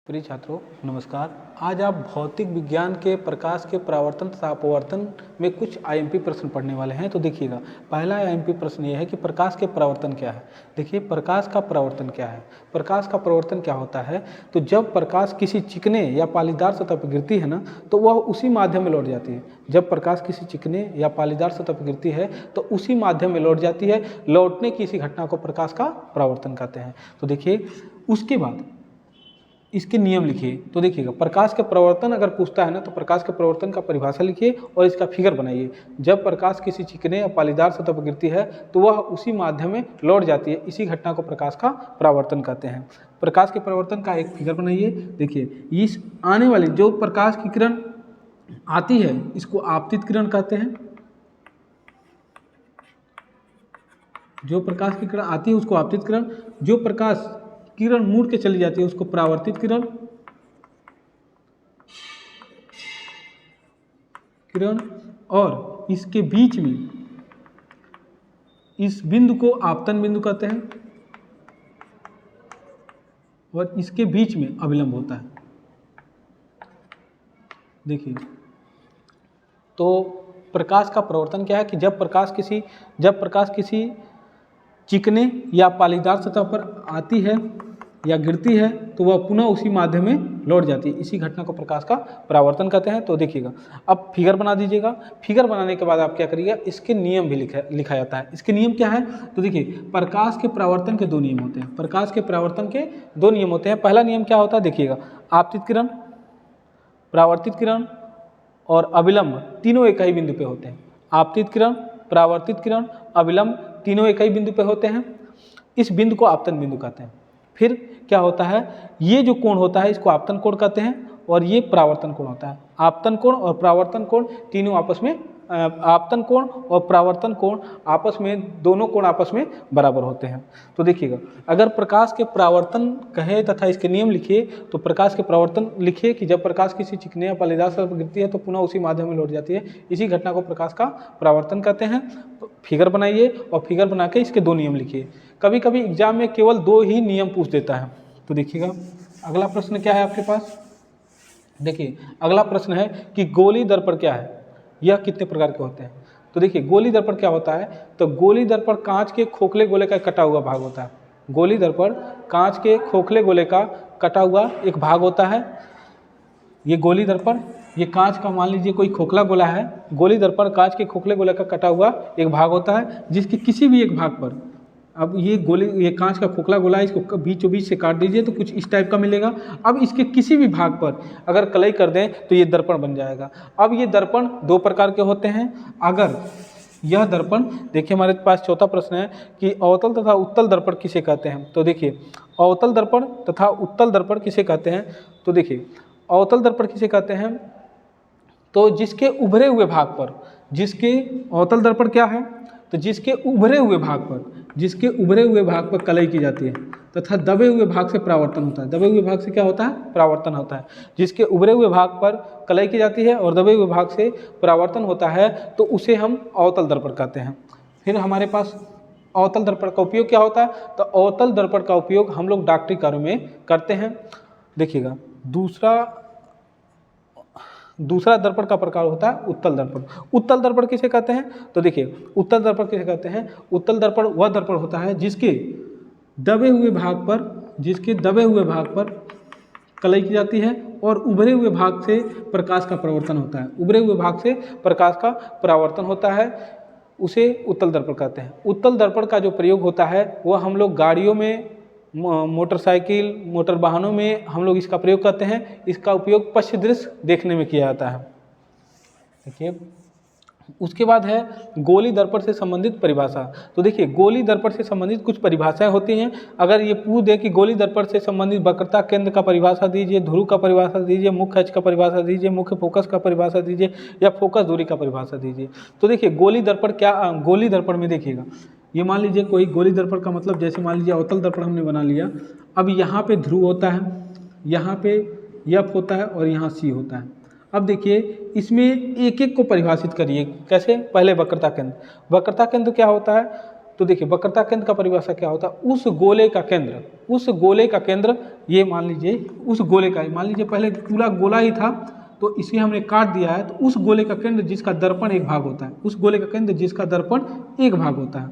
प्रिय छात्रों नमस्कार। आज आप भौतिक विज्ञान के प्रकाश के परावर्तन तथा अपवर्तन में कुछ आईएमपी प्रश्न पढ़ने वाले हैं। तो देखिएगा, पहला आईएमपी प्रश्न ये है कि प्रकाश के परावर्तन क्या है। देखिए, प्रकाश का परावर्तन क्या है। प्रकाश का परावर्तन क्या होता है, तो जब प्रकाश किसी चिकने या पालीदार सतह पर गिरती है ना, तो वह उसी माध्यम में लौट जाती है। जब प्रकाश किसी चिकने या पालीदार सतह पर गिरती है तो उसी माध्यम में लौट जाती है। लौटने की इसी घटना को प्रकाश का परावर्तन कहते हैं। तो देखिए, उसके बाद इसके नियम लिखिए। तो देखिएगा, प्रकाश के प्रवर्तन अगर पूछता है ना, तो प्रकाश के प्रवर्तन का परिभाषा लिखिए और इसका फिगर बनाइए। जब प्रकाश किसी चिकने या पालीदार सतह पर गिरती है तो वह उसी माध्यम में लौट जाती है। इसी घटना को प्रकाश का परावर्तन कहते हैं। प्रकाश के परावर्तन का एक फिगर बनाइए। देखिए, इस आने वाली जो प्रकाश की किरण आती है इसको आपतित किरण कहते हैं। जो प्रकाश की किरण आती है उसको आपतित किरण, जो प्रकाश किरण मुड़ के चली जाती है उसको परावर्तित किरण और इसके बीच में इस बिंदु को आपतन बिंदु कहते हैं और इसके बीच में अभिलंब होता है। देखिए, तो प्रकाश का परावर्तन क्या है कि जब प्रकाश किसी चिकने या पालीदार सतह पर आती है या गिरती है तो वह पुनः उसी माध्यम में लौट जाती है। इसी घटना को प्रकाश का परावर्तन कहते हैं। तो देखिएगा, अब फिगर बना दीजिएगा। फिगर बनाने के बाद आप क्या करिएगा, इसके नियम भी लिखा जाता है। इसके नियम क्या है, तो देखिए, प्रकाश के परावर्तन के दो नियम होते हैं। प्रकाश के परावर्तन के दो नियम होते हैं। पहला नियम क्या होता है, देखिएगा, आपतित किरण, परावर्तित किरण और अविलंब तीनों एक ही बिंदु पे होते हैं। आपतित किरण, परावर्तित किरण, अविलंब तीनों एक ही बिंदु पे होते हैं। इस बिंदु को आपतन बिंदु कहते हैं। फिर क्या होता है, ये जो कोण होता है इसको आपतन कोण कहते हैं और ये परावर्तन कोण होता है। आपतन कोण और परावर्तन कोण तीनों आपस में आपतन कोण और परावर्तन कोण आपस में दोनों कोण आपस में बराबर होते हैं। तो देखिएगा, अगर प्रकाश के परावर्तन कहे तथा इसके नियम लिखिए तो प्रकाश के परावर्तन लिखिए कि जब प्रकाश किसी चिकने या पालीदार सतह पर गिरती है तो पुनः उसी माध्यम में लौट जाती है। इसी घटना को प्रकाश का परावर्तन कहते हैं। फिगर बनाइए और फिगर बना के इसके दो नियम लिखिए। कभी कभी एग्जाम में केवल दो ही नियम पूछ देता है। तो देखिएगा, अगला प्रश्न क्या है आपके पास। देखिए, अगला प्रश्न है कि गोली दर्पण क्या है, यह कितने प्रकार के होते हैं। तो देखिए, गोली दर्पण क्या होता है, तो गोली दर्पण कांच के खोखले गोले का कटा हुआ भाग होता है। गोली दर्पण कांच के खोखले गोले का कटा हुआ एक भाग होता है। ये गोली दर्पण, ये कांच का मान लीजिए कोई खोखला गोला है। गोली दर्पण कांच के खोखले गोले का कटा हुआ एक भाग होता है, जिसके किसी भी एक भाग पर, अब ये कांच का खोखला गोला है, इसको बीचों बीच से काट दीजिए तो कुछ इस टाइप का मिलेगा। अब इसके किसी भी भाग पर अगर कलई कर दें तो ये दर्पण बन जाएगा। अब ये दर्पण दो प्रकार के होते हैं। अगर यह दर्पण, देखिए हमारे पास चौथा प्रश्न है कि अवतल तथा उत्तल दर्पण किसे कहते हैं। तो देखिए, अवतल दर्पण तथा उत्तल दर्पण किसे कहते हैं। तो देखिए, अवतल दर्पण किसे कहते हैं, तो जिसके उभरे हुए भाग पर, जिसके अवतल दर्पण क्या है, तो जिसके उभरे हुए भाग पर कलई की जाती है तथा दबे हुए भाग से परावर्तन होता है। दबे हुए भाग से क्या होता है, परावर्तन होता है। जिसके उभरे हुए भाग पर कलई की जाती है और दबे हुए भाग से परावर्तन होता है तो उसे हम अवतल दर्पण कहते हैं। फिर हमारे पास अवतल दर्पण का उपयोग क्या होता है, तो अवतल दर्पण का उपयोग हम लोग डॉक्टरी कार्यों में करते हैं। देखिएगा, दूसरा दर्पण का प्रकार होता है उत्तल दर्पण। उत्तल दर्पण किसे कहते हैं, तो देखिए, उत्तल दर्पण किसे कहते हैं। उत्तल दर्पण वह दर्पण होता है जिसके दबे हुए भाग पर कलई की जाती है और उभरे हुए भाग से प्रकाश का परावर्तन होता है। उभरे हुए भाग से प्रकाश का परावर्तन होता है, उसे उत्तल दर्पण कहते हैं। उत्तल दर्पण का जो प्रयोग होता है वह हम लोग गाड़ियों में, मोटरसाइकिल, मोटर वाहनों में हम लोग इसका प्रयोग करते हैं। इसका उपयोग पश्च दृश्य देखने में किया जाता है। देखिए, उसके बाद है गोली दर्पण से संबंधित परिभाषा। तो देखिए, गोली दर्पण से संबंधित कुछ परिभाषाएं होती हैं। अगर ये पूछ दे कि गोली दर्पण से संबंधित वक्रता केंद्र का परिभाषा दीजिए, ध्रुव का परिभाषा दीजिए, मुख्य अक्ष का परिभाषा दीजिए, मुख्य फोकस का परिभाषा दीजिए या फोकस दूरी का परिभाषा दीजिए। तो देखिए, गोली दर्पण में देखिएगा, ये मान लीजिए कोई गोली दर्पण का मतलब, जैसे मान लीजिए अवतल दर्पण हमने बना लिया। अब यहाँ पे ध्रुव होता है, यहाँ पे एफ होता है और यहाँ सी होता है। अब देखिए, इसमें एक एक को परिभाषित करिए। कैसे, पहले वक्रता केंद्र। वक्रता केंद्र क्या होता है, तो देखिए वक्रता केंद्र का परिभाषा क्या होता है, उस गोले का केंद्र, ये मान लीजिए उस गोले का, मान लीजिए पहले पूरा गोला ही था तो इसे हमने काट दिया है, तो उस गोले का केंद्र जिसका दर्पण एक भाग होता है, उस गोले का केंद्र जिसका दर्पण एक भाग होता है,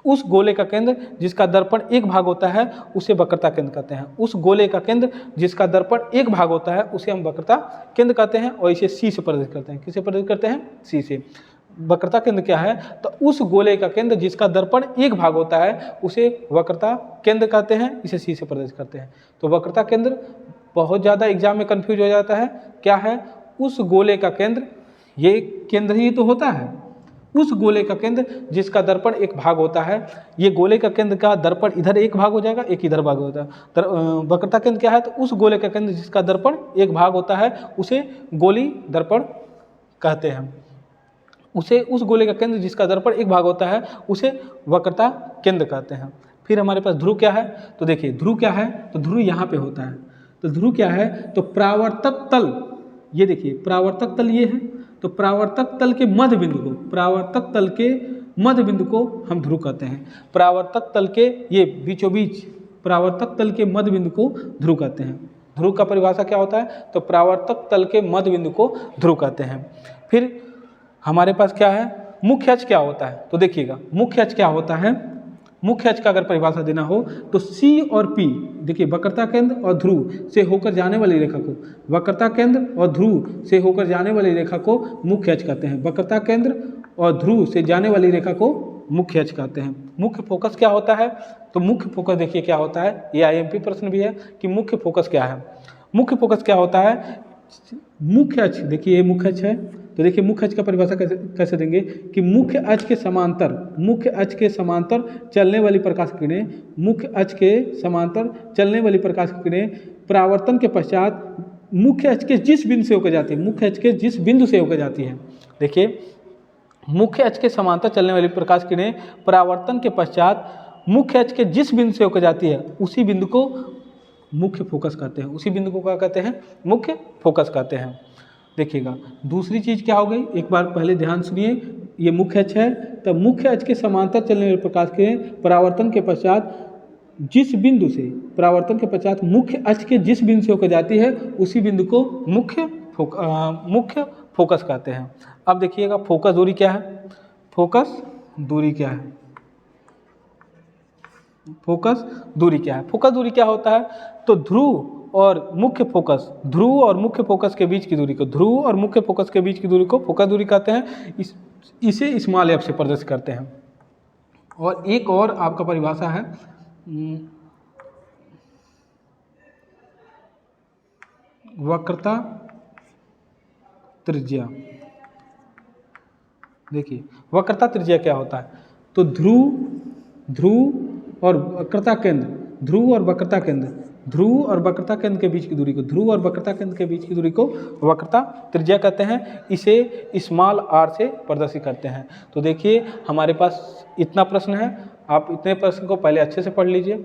उस गोले का केंद्र जिसका दर्पण एक भाग होता है उसे वक्रता केंद्र कहते हैं। उस गोले का केंद्र जिसका दर्पण एक भाग होता है उसे हम वक्रता केंद्र कहते हैं और इसे सी से प्रदर्शित करते हैं। किसे प्रदर्शित करते हैं? सी से। वक्रता केंद्र क्या है? तो उस गोले का केंद्र जिसका दर्पण एक भाग होता है उसे वक्रता केंद्र कहते हैं, इसे सी से प्रदर्शित करते हैं। तो वक्रता केंद्र बहुत ज़्यादा एग्जाम में कंफ्यूज हो जाता है, क्या है? उस गोले का केंद्र, ये केंद्र ही तो होता है, उस गोले का केंद्र जिसका दर्पण एक भाग होता है, ये गोले का केंद्र का दर्पण इधर एक भाग हो जाएगा, एक इधर भाग होता है। वक्रता केंद्र क्या है? तो उस गोले का केंद्र जिसका दर्पण एक भाग होता है उसे गोली दर्पण कहते हैं, उसे उस गोले का केंद्र जिसका दर्पण एक भाग होता है उसे वक्रता केंद्र कहते हैं। फिर हमारे पास ध्रुव क्या है? तो देखिए ध्रुव क्या है? तो ध्रुव यहाँ पे होता है। तो ध्रुव क्या है? तो परावर्तक तल, ये देखिए परावर्तक तल ये है, तो परावर्तक तल के मध्य बिंदु को, परावर्तक तल के मध्य बिंदु को हम ध्रुव कहते हैं। परावर्तक तल के ये बीचों बीच, परावर्तक तल के मध्य बिंदु को ध्रुव कहते हैं। ध्रुव का परिभाषा क्या होता है? तो परावर्तक तल के मध्य बिंदु को ध्रुव कहते हैं। फिर हमारे पास क्या है? मुख्य अक्ष क्या होता है? तो देखिएगा मुख्य अक्ष क्या होता है, मुख्य अक्ष का अगर परिभाषा देना हो तो C और P, देखिए वक्रता केंद्र और ध्रुव से होकर जाने वाली रेखा को, वक्रता केंद्र और ध्रुव से होकर जाने वाली रेखा को मुख्य अक्ष कहते हैं। वक्रता केंद्र और ध्रुव से जाने वाली रेखा को मुख्य अक्ष कहते हैं। मुख्य फोकस क्या होता है? तो मुख्य फोकस देखिए क्या होता है, ये IMP प्रश्न भी है कि मुख्य फोकस क्या है। मुख्य फोकस क्या होता है? मुख्य अक्ष, देखिए ये मुख्य अक्ष है, तो देखिए मुख्य अक्ष का परिभाषा कैसे देंगे कि मुख्य अक्ष के समांतर, मुख्य अक्ष के समांतर चलने वाली प्रकाश किरणें, मुख्य अक्ष के समांतर चलने वाली प्रकाश किरणें परावर्तन के पश्चात मुख्य अक्ष के जिस बिंदु से होकर जाती है, मुख्य अक्ष के जिस बिंदु से होकर जाती है, देखिए मुख्य अक्ष के समांतर चलने वाली प्रकाश किरणें परावर्तन के पश्चात मुख्य अक्ष के जिस बिंदु से होकर जाती है उसी बिंदु को मुख्य फोकस कहते हैं। उसी बिंदु को क्या कहते हैं? मुख्य फोकस कहते हैं। देखिएगा दूसरी चीज़ क्या हो गई, एक बार पहले ध्यान सुनिए, ये मुख्य अक्ष है, तब मुख्य अक्ष के समांतर चलने वाले प्रकाश किरणें परावर्तन के पश्चात जिस बिंदु से, परावर्तन के पश्चात मुख्य अक्ष के जिस बिंदु से होकर जाती है उसी बिंदु को मुख्य फोकस कहते हैं। अब देखिएगा फोकस दूरी क्या है, फोकस दूरी क्या है, फोकस दूरी क्या है। फोकस दूरी क्या होता है? तो ध्रुव और मुख्य फोकस, ध्रुव और मुख्य फोकस के बीच की दूरी को, ध्रुव और मुख्य फोकस के बीच की दूरी को फोकस दूरी कहते हैं। इसे स्मॉल f से प्रदर्शित करते हैं। और एक और आपका परिभाषा है वक्रता त्रिज्या। देखिए वक्रता त्रिज्या क्या होता है? तो ध्रुव और वक्रता केंद्र, ध्रुव और वक्रता केंद्र, ध्रुव और वक्रता केंद्र के बीच की दूरी को, ध्रुव और वक्रता केंद्र के बीच की दूरी को वक्रता त्रिज्या कहते हैं। इसे स्मॉल r से प्रदर्शित करते हैं। तो देखिए हमारे पास इतना प्रश्न है, आप इतने प्रश्न को पहले अच्छे से पढ़ लीजिए।